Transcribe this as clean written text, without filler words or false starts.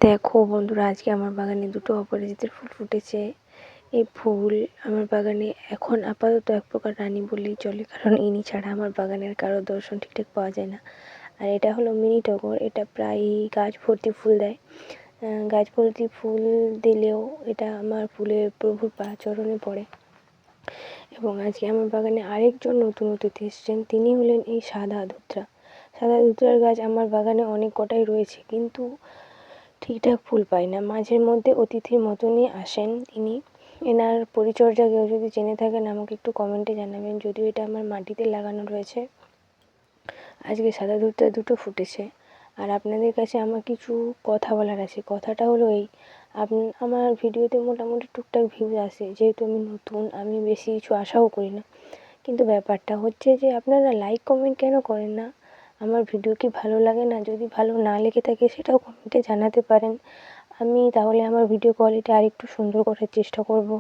দেখো বন্ধুরা, আজকে আমার বাগানে দুটো অপরাজিতার ফুল ফুটেছে। এই ফুল আমার বাগানে এখন আপাতত এক প্রকার রানী বললেই চলে, কারণ ইনি ছাড়া আমার বাগানের কারো দর্শন ঠিকঠাক পাওয়া যায় না। আর এটা হলো মিনি টগর, এটা প্রায়ই গাছ ভর্তি ফুল দেয়। গাছ ভর্তি ফুল দিলেও এটা আমার ফুলের প্রভুর চরণে পড়ে। এবং আজকে আমার বাগানে আরেকজন নতুন অতিথি এসেছেন, তিনি হলেন এই সাদা ধুতরা। সাদা ধুতরার গাছ আমার বাগানে অনেক কটাই রয়েছে, কিন্তু ঠিকঠাক ফুল পাই না। মাঝের মধ্যে অতিথির মতনই আসেন তিনি। এনার পরিচর্যা কেউ যদি জেনে থাকেন আমাকে একটু কমেন্টে জানাবেন। যদিও এটা আমার মাটিতে লাগানো রয়েছে। আজকে সাদা ধুতরা দুটো ফুটেছে। আর আপনাদের কাছে আমার কিছু কথা বলার আছে। কথাটা হলো এই, আমার ভিডিওতে মোটামুটি টুকটাক ভিউজ আসে, যেহেতু আমি নতুন, আমি বেশি কিছু আশাও করি না। কিন্তু ব্যাপারটা হচ্ছে যে আপনারা লাইক কমেন্ট কেন করেন না? আমার ভিডিও কি ভালো লাগে না? যদি ভালো না লেগে থাকে সেটাও কমেন্টে জানাতে পারেন। আমি তাহলে আমার ভিডিও কোয়ালিটি আরেকটু সুন্দর করার চেষ্টা করব।